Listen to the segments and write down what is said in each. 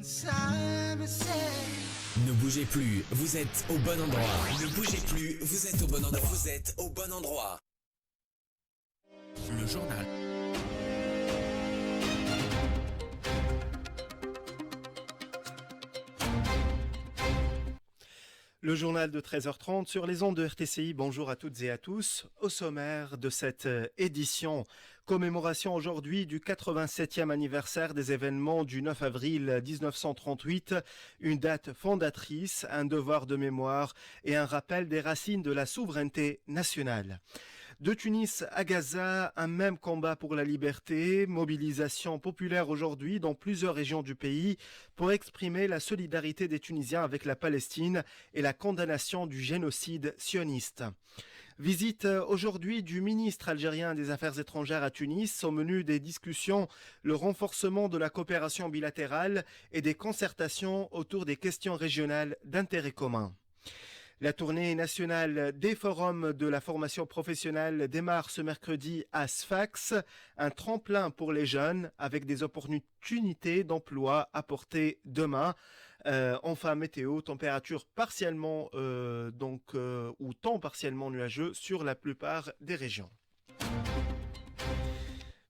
Ne bougez plus, vous êtes au bon endroit. Ne bougez plus, vous êtes au bon endroit. Vous êtes au bon endroit. Le journal. Le journal de 13h30 sur les ondes de RTCI. Bonjour à toutes et à tous. Au sommaire de cette édition, commémoration aujourd'hui du 87e anniversaire des événements du 9 avril 1938, une date fondatrice, un devoir de mémoire et un rappel des racines de la souveraineté nationale. De Tunis à Gaza, un même combat pour la liberté, mobilisation populaire aujourd'hui dans plusieurs régions du pays pour exprimer la solidarité des Tunisiens avec la Palestine et la condamnation du génocide sioniste. Visite aujourd'hui du ministre algérien des Affaires étrangères à Tunis, au menu des discussions, le renforcement de la coopération bilatérale et des concertations autour des questions régionales d'intérêt commun. La tournée nationale des forums de la formation professionnelle démarre ce mercredi à Sfax, un tremplin pour les jeunes avec des opportunités d'emploi apportées demain. Enfin, météo, température partiellement ou temps partiellement nuageux sur la plupart des régions.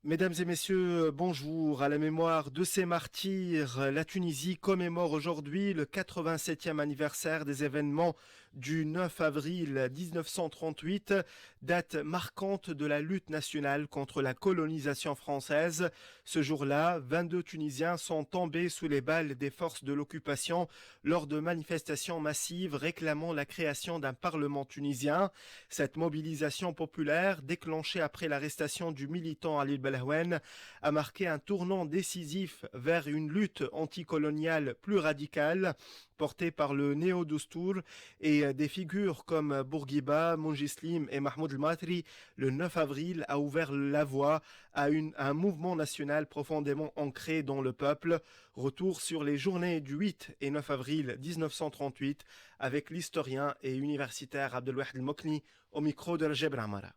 Mesdames et messieurs, bonjour. À la mémoire de ces martyrs, la Tunisie commémore aujourd'hui le 87e anniversaire des événements du 9 avril 1938, date marquante de la lutte nationale contre la colonisation française. Ce jour-là, 22 Tunisiens sont tombés sous les balles des forces de l'occupation lors de manifestations massives réclamant la création d'un parlement tunisien. Cette mobilisation populaire, déclenchée après l'arrestation du militant Ali Belhaouen, a marqué un tournant décisif vers une lutte anticoloniale plus radicale, portée par le néo-Doustour et des figures comme Bourguiba, Mongislim et Mahmoud El-Matri. Le 9 avril a ouvert la voie à un mouvement national profondément ancré dans le peuple. Retour sur les journées du 8 et 9 avril 1938 avec l'historien et universitaire Abdelwahid El-Mokni au micro de Rajab Amara.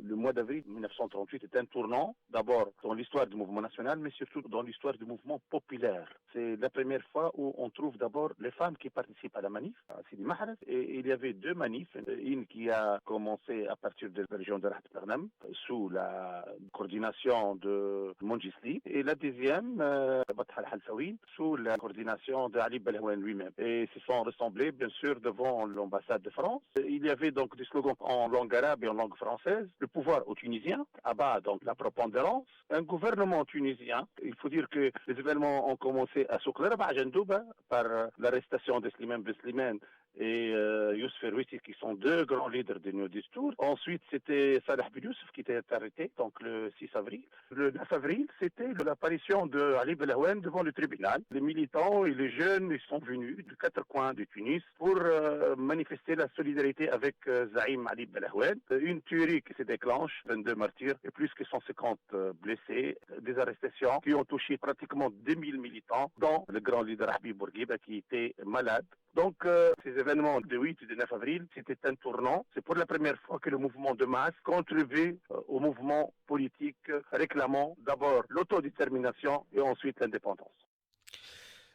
Le mois d'avril 1938 est un tournant, d'abord dans l'histoire du mouvement national, mais surtout dans l'histoire du mouvement populaire. C'est la première fois où on trouve d'abord les femmes qui participent à la manif, à Sidi Mahrez. Et il y avait deux manifs, une qui a commencé à partir de la région de Rahat Barnam, sous la coordination de Mongisli, et la deuxième, Batha al-Halsaoui, sous la coordination d'Ali Belhaouen lui-même. Et se sont rassemblés, bien sûr, devant l'ambassade de France. Il y avait donc des slogans en langue arabe et en langue française. Le pouvoir aux Tunisiens, abat donc la prépondérance, un gouvernement tunisien. Il faut dire que les événements ont commencé à Soukler, à Jendouba, par l'arrestation de Slimane Beslimane et Youssef Erwissi, qui sont deux grands leaders de Néo-Distour. Ensuite, c'était Salah Ben Youssef qui était arrêté, donc le 6 avril. Le 9 avril, c'était l'apparition de Ali Belhaouen devant le tribunal. Les militants et les jeunes ils sont venus de quatre coins de Tunis pour manifester la solidarité avec Zaïm Ali Belhaouen. Une tuerie qui se déclenche, 22 martyrs et plus que 150 blessés, des arrestations qui ont touché pratiquement 2000 militants, dont le grand leader Habib Bourguiba qui était malade. Donc, ces événements de 8 et de 9 avril, c'était un tournant. C'est pour la première fois que le mouvement de masse contribue au mouvement politique réclamant d'abord l'autodétermination et ensuite l'indépendance.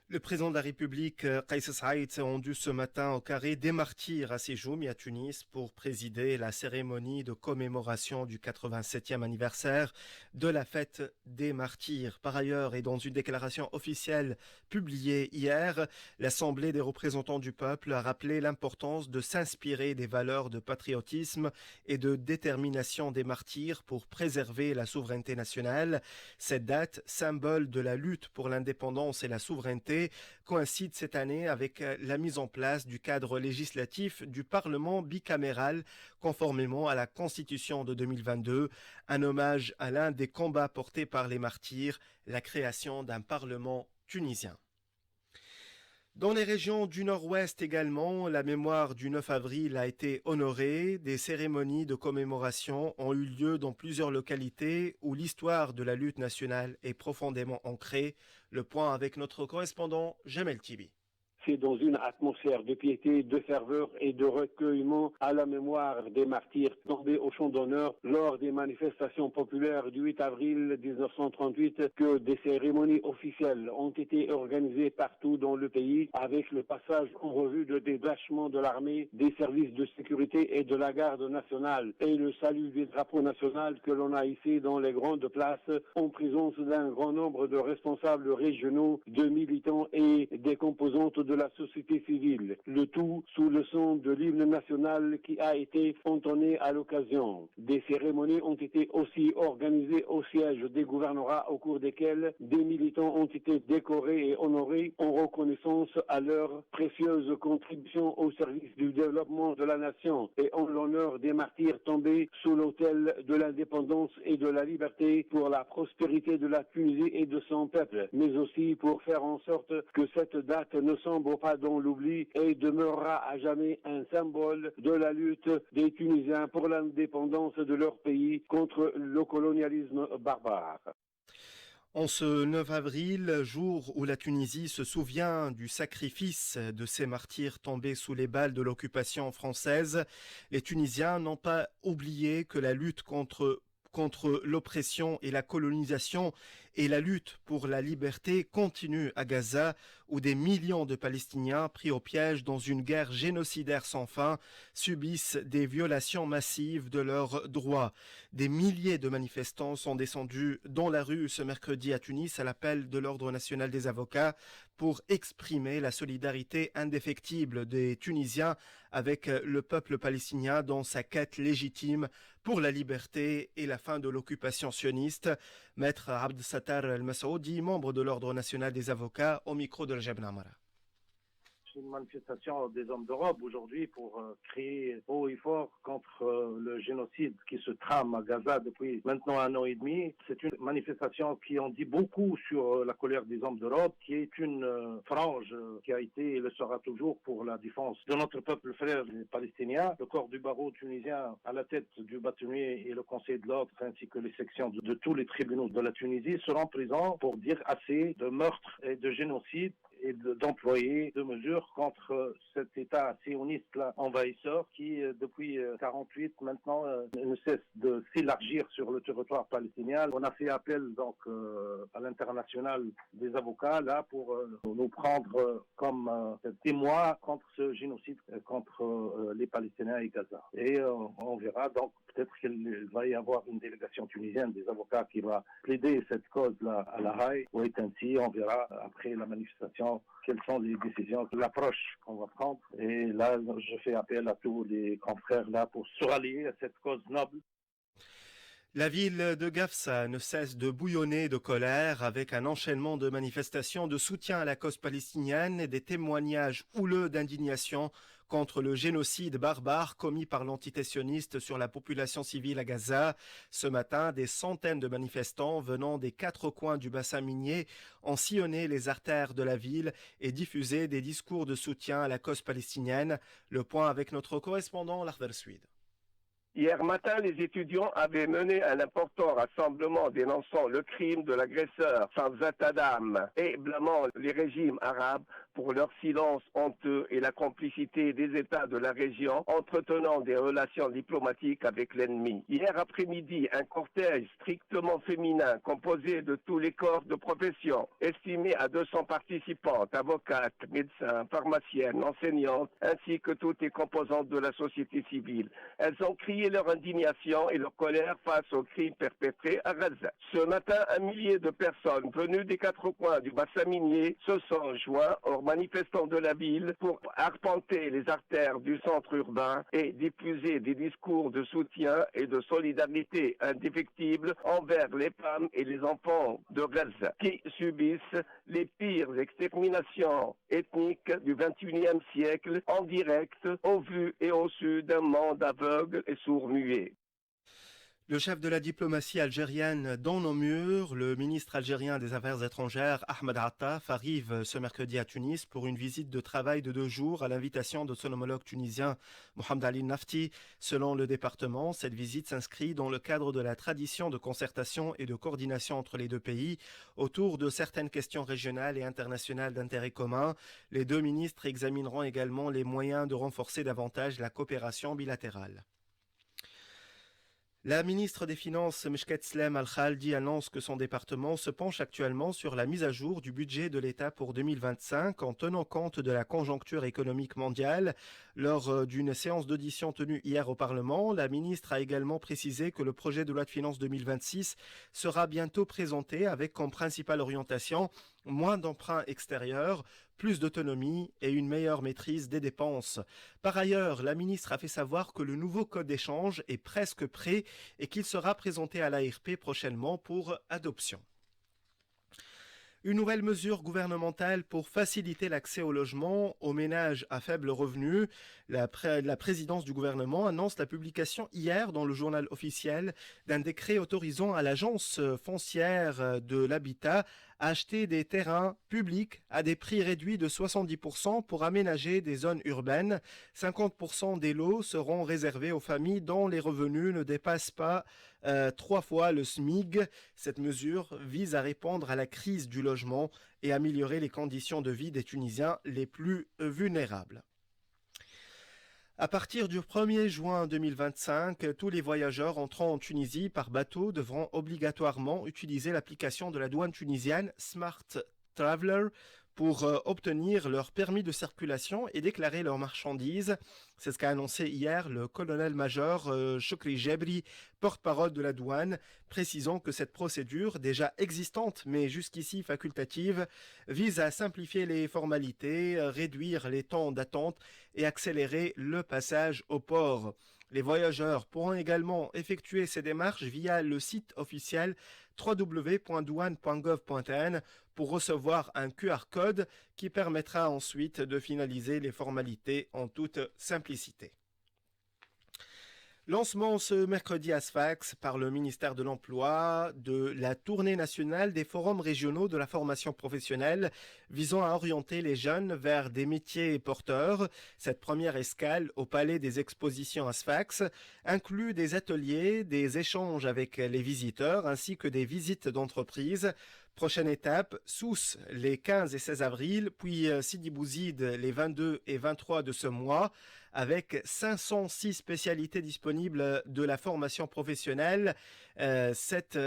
Le président de la République, Kais Saïed, s'est rendu ce matin au carré des martyrs à Séjoumi, à Tunis, pour présider la cérémonie de commémoration du 87e anniversaire de la fête des martyrs. Par ailleurs, et dans une déclaration officielle publiée hier, l'Assemblée des représentants du peuple a rappelé l'importance de s'inspirer des valeurs de patriotisme et de détermination des martyrs pour préserver la souveraineté nationale. Cette date, symbole de la lutte pour l'indépendance et la souveraineté, coïncide cette année avec la mise en place du cadre législatif du Parlement bicaméral conformément à la Constitution de 2022, un hommage à l'un des combats portés par les martyrs, la création d'un Parlement tunisien. Dans les régions du Nord-Ouest également, la mémoire du 9 avril a été honorée. Des cérémonies de commémoration ont eu lieu dans plusieurs localités où l'histoire de la lutte nationale est profondément ancrée. Le point avec notre correspondant Jamel Tibi. C'est dans une atmosphère de piété, de ferveur et de recueillement à la mémoire des martyrs tombés au champ d'honneur lors des manifestations populaires du 8 avril 1938 que des cérémonies officielles ont été organisées partout dans le pays avec le passage en revue de détachements de l'armée, des services de sécurité et de la garde nationale et le salut du drapeau national que l'on a hissé dans les grandes places en présence d'un grand nombre de responsables régionaux, de militants et des composantes de la société civile. Le tout sous le son de l'hymne national qui a été entonné à l'occasion. Des cérémonies ont été aussi organisées au siège des gouvernorats au cours desquelles des militants ont été décorés et honorés en reconnaissance à leur précieuse contribution au service du développement de la nation et en l'honneur des martyrs tombés sous l'autel de l'indépendance et de la liberté pour la prospérité de la Tunisie et de son peuple, mais aussi pour faire en sorte que cette date ne sombre pas dans l'oubli et demeurera à jamais un symbole de la lutte des Tunisiens pour l'indépendance de leur pays contre le colonialisme barbare. En ce 9 avril, jour où la Tunisie se souvient du sacrifice de ces martyrs tombés sous les balles de l'occupation française, les Tunisiens n'ont pas oublié que la lutte contre l'oppression et la colonisation et la lutte pour la liberté continue à Gaza, où des millions de Palestiniens pris au piège dans une guerre génocidaire sans fin subissent des violations massives de leurs droits. Des milliers de manifestants sont descendus dans la rue ce mercredi à Tunis à l'appel de l'Ordre national des avocats pour exprimer la solidarité indéfectible des Tunisiens avec le peuple palestinien dans sa quête légitime pour la liberté et la fin de l'occupation sioniste. Maître Abd Sattar El-Masoudi, membre de l'Ordre national des avocats, au micro de Rajab Namara. C'est une manifestation des hommes d'Europe aujourd'hui pour crier haut et fort contre le génocide qui se trame à Gaza depuis maintenant 1 an et demi. C'est une manifestation qui en dit beaucoup sur la colère des hommes d'Europe, qui est une frange qui a été et le sera toujours pour la défense de notre peuple frère les Palestiniens. Le corps du barreau tunisien à la tête du bâtonnier et le conseil de l'ordre ainsi que les sections de tous les tribunaux de la Tunisie seront présents pour dire assez de meurtres et de génocide et d'employer de mesures contre cet État sioniste-là envahisseur qui, depuis 48 maintenant, ne cesse de s'élargir sur le territoire palestinien. On a fait appel donc à l'international des avocats là pour nous prendre comme témoins contre ce génocide contre les Palestiniens et Gaza. Et on verra donc peut-être qu'il va y avoir une délégation tunisienne des avocats qui va plaider cette cause-là à La Haye ou ainsi. On verra après la manifestation quelles sont les décisions, l'approche qu'on va prendre. Et là, je fais appel à tous les confrères là pour se rallier à cette cause noble. La ville de Gafsa ne cesse de bouillonner de colère avec un enchaînement de manifestations de soutien à la cause palestinienne et des témoignages houleux d'indignation contre le génocide barbare commis par l'entité sioniste sur la population civile à Gaza. Ce matin, des centaines de manifestants venant des 4 coins du bassin minier ont sillonné les artères de la ville et diffusé des discours de soutien à la cause palestinienne. Le point avec notre correspondant Lahder Suid. Hier matin, les étudiants avaient mené un important rassemblement dénonçant le crime de l'agresseur Shamsat Adam et blâmant les régimes arabes pour leur silence honteux et la complicité des États de la région entretenant des relations diplomatiques avec l'ennemi. Hier après-midi, un cortège strictement féminin composé de tous les corps de profession, estimé à 200 participantes, avocates, médecins, pharmaciennes, enseignantes, ainsi que toutes les composantes de la société civile. Elles ont crié leur indignation et leur colère face aux crimes perpétrés à Gaza. Ce matin, 1 millier de personnes venues des 4 coins du bassin minier se sont joints aux manifestants de la ville pour arpenter les artères du centre urbain et diffuser des discours de soutien et de solidarité indéfectible envers les femmes et les enfants de Gaza qui subissent les pires exterminations ethniques du XXIe siècle en direct, au vu et au su d'un monde aveugle et sourd-muet. Le chef de la diplomatie algérienne dans nos murs, le ministre algérien des Affaires étrangères, Ahmed Attaf, arrive ce mercredi à Tunis pour une visite de travail de 2 jours à l'invitation de son homologue tunisien Mohamed Ali Nafti. Selon le département, cette visite s'inscrit dans le cadre de la tradition de concertation et de coordination entre les deux pays autour de certaines questions régionales et internationales d'intérêt commun. Les deux ministres examineront également les moyens de renforcer davantage la coopération bilatérale. La ministre des Finances, Meshket Slem Al-Khaldi, annonce que son département se penche actuellement sur la mise à jour du budget de l'État pour 2025 en tenant compte de la conjoncture économique mondiale. Lors d'une séance d'audition tenue hier au Parlement, la ministre a également précisé que le projet de loi de finances 2026 sera bientôt présenté avec comme principale orientation moins d'emprunts extérieurs, plus d'autonomie et une meilleure maîtrise des dépenses. Par ailleurs, la ministre a fait savoir que le nouveau code d'échange est presque prêt et qu'il sera présenté à l'ARP prochainement pour adoption. Une nouvelle mesure gouvernementale pour faciliter l'accès au logement aux ménages à faible revenu. La présidence du gouvernement annonce la publication hier dans le journal officiel d'un décret autorisant à l'agence foncière de l'habitat à acheter des terrains publics à des prix réduits de 70% pour aménager des zones urbaines. 50% des lots seront réservés aux familles dont les revenus ne dépassent pas 3 fois le SMIG. Cette mesure vise à répondre à la crise du logement et améliorer les conditions de vie des Tunisiens les plus vulnérables. À partir du 1er juin 2025, tous les voyageurs entrant en Tunisie par bateau devront obligatoirement utiliser l'application de la douane tunisienne Smart Traveler pour obtenir leur permis de circulation et déclarer leurs marchandises. C'est ce qu'a annoncé hier le colonel-major Chokri Jebri, porte-parole de la douane, précisant que cette procédure, déjà existante mais jusqu'ici facultative, vise à simplifier les formalités, réduire les temps d'attente et accélérer le passage au port. Les voyageurs pourront également effectuer ces démarches via le site officiel www.douane.gov.tn pour recevoir un QR code qui permettra ensuite de finaliser les formalités en toute simplicité. Lancement ce mercredi à Sfax par le ministère de l'Emploi de la tournée nationale des forums régionaux de la formation professionnelle visant à orienter les jeunes vers des métiers porteurs. Cette première escale au Palais des Expositions à Sfax inclut des ateliers, des échanges avec les visiteurs ainsi que des visites d'entreprise. Prochaine étape, Sousse les 15 et 16 avril, puis Sidi Bouzid les 22 et 23 de ce mois, avec 506 spécialités disponibles de la formation professionnelle. Cette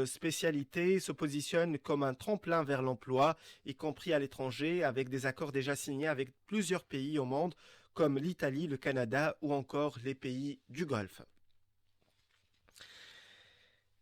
spécialité se positionne comme un tremplin vers l'emploi, y compris à l'étranger, avec des accords déjà signés avec plusieurs pays au monde, comme l'Italie, le Canada ou encore les pays du Golfe.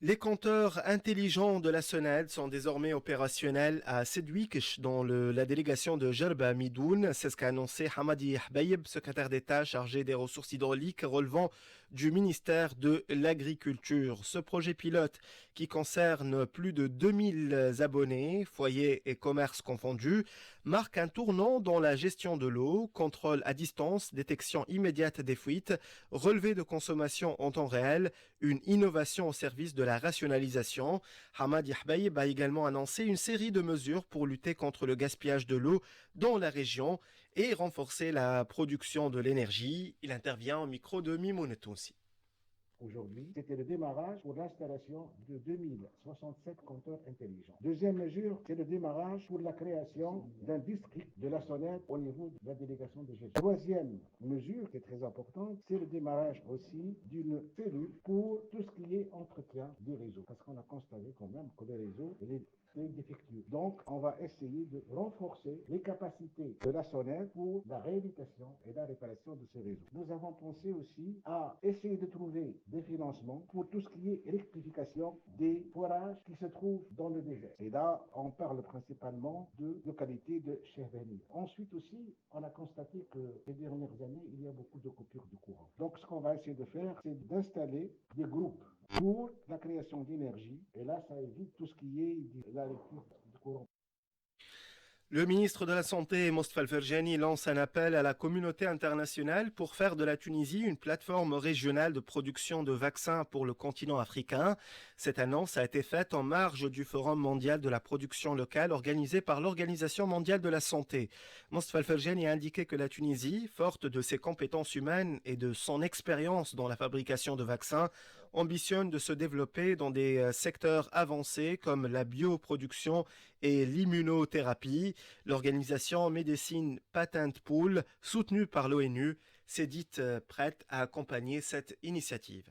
Les compteurs intelligents de la SONED sont désormais opérationnels à Sedouikish dans la délégation de Jerba Midoun. C'est ce qu'a annoncé Hamadi Hbaïb, secrétaire d'État chargé des ressources hydrauliques relevant du ministère de l'Agriculture. Ce projet pilote, qui concerne plus de 2000 abonnés, foyers et commerces confondus, marque un tournant dans la gestion de l'eau, contrôle à distance, détection immédiate des fuites, relevé de consommation en temps réel, une innovation au service de la rationalisation. Hamad Yahbaïb a également annoncé une série de mesures pour lutter contre le gaspillage de l'eau dans la région et renforcer la production de l'énergie. Il intervient au micro de Mimoun Tounsi. Aujourd'hui, c'était le démarrage pour l'installation de 2067 compteurs intelligents. Deuxième mesure, c'est le démarrage pour la création d'un district de la SONED au niveau de la délégation de gestion. Troisième mesure qui est très importante, c'est le démarrage aussi d'une cellule pour tout ce qui est entretien du réseau. Parce qu'on a constaté quand même que le réseau, il est défectueux. Donc, on va essayer de renforcer les capacités de la SONED pour la réhabilitation et la réparation de ces réseaux. Nous avons pensé aussi à essayer de trouver des financements pour tout ce qui est électrification des forages qui se trouvent dans le désert. Et là, on parle principalement de localité de Chehbeni. Ensuite aussi, on a constaté que ces dernières années, il y a beaucoup de coupures de courant. Donc, ce qu'on va essayer de faire, c'est d'installer des groupes pour la création d'énergie. Et là, ça évite tout ce qui est la lecture du courant. Le ministre de la Santé, Mostafa El-Ferjani, lance un appel à la communauté internationale pour faire de la Tunisie une plateforme régionale de production de vaccins pour le continent africain. Cette annonce a été faite en marge du Forum mondial de la production locale organisé par l'Organisation mondiale de la santé. Mostafa El-Ferjani a indiqué que la Tunisie, forte de ses compétences humaines et de son expérience dans la fabrication de vaccins, ambitionne de se développer dans des secteurs avancés comme la bioproduction et l'immunothérapie. L'organisation Medicine Patent Pool, soutenue par l'ONU, s'est dite prête à accompagner cette initiative.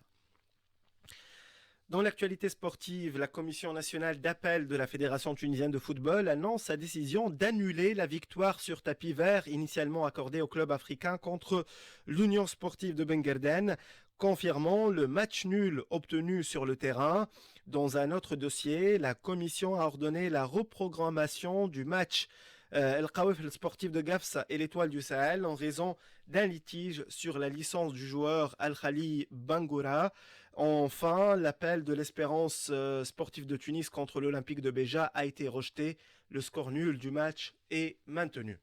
Dans l'actualité sportive, la Commission nationale d'appel de la Fédération tunisienne de football annonce sa décision d'annuler la victoire sur tapis vert initialement accordée au club africain contre l'Union sportive de Benguerden, confirmant le match nul obtenu sur le terrain. Dans un autre dossier, la Commission a ordonné la reprogrammation du match El Khawif sportif de Gafsa et l'Étoile du Sahel en raison d'un litige sur la licence du joueur Al-Khali Bangoura. Enfin, l'appel de l'Espérance sportive de Tunis contre l'Olympique de Béja a été rejeté. Le score nul du match est maintenu.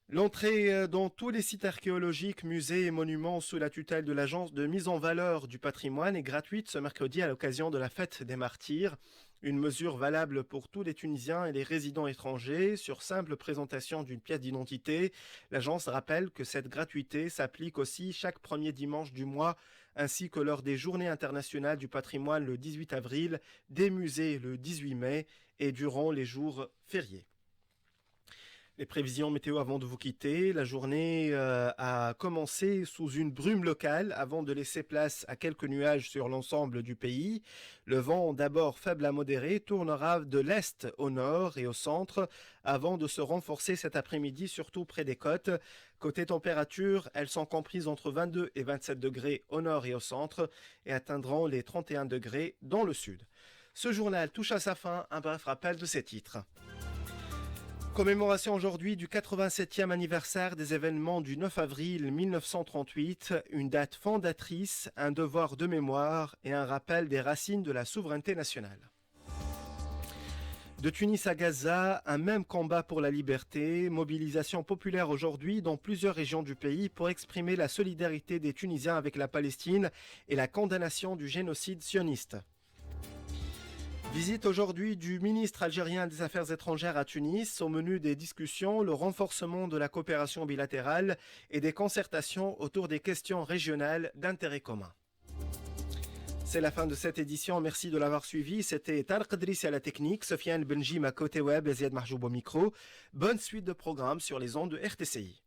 L'entrée dans tous les sites archéologiques, musées et monuments sous la tutelle de l'Agence de mise en valeur du patrimoine est gratuite ce mercredi à l'occasion de la fête des martyrs. Une mesure valable pour tous les Tunisiens et les résidents étrangers sur simple présentation d'une pièce d'identité. L'agence rappelle que cette gratuité s'applique aussi chaque premier dimanche du mois ainsi que lors des Journées internationales du patrimoine le 18 avril, des musées le 18 mai et durant les jours fériés. Les prévisions météo avant de vous quitter. La journée a commencé sous une brume locale avant de laisser place à quelques nuages sur l'ensemble du pays. Le vent, d'abord faible à modéré, tournera de l'est au nord et au centre avant de se renforcer cet après-midi, surtout près des côtes. Côté température, elles sont comprises entre 22 et 27 degrés au nord et au centre et atteindront les 31 degrés dans le sud. Ce journal touche à sa fin. Un bref rappel de ses titres. Commémoration aujourd'hui du 87e anniversaire des événements du 9 avril 1938, une date fondatrice, un devoir de mémoire et un rappel des racines de la souveraineté nationale. De Tunis à Gaza, un même combat pour la liberté, mobilisation populaire aujourd'hui dans plusieurs régions du pays pour exprimer la solidarité des Tunisiens avec la Palestine et la condamnation du génocide sioniste. Visite aujourd'hui du ministre algérien des Affaires étrangères à Tunis. Au menu des discussions, le renforcement de la coopération bilatérale et des concertations autour des questions régionales d'intérêt commun. C'est la fin de cette édition. Merci de l'avoir suivi. C'était Tarek Idrissi à la technique, Sofiane Benjim à côté web et Ziad Mahjoub au micro. Bonne suite de programmes sur les ondes de RTCI.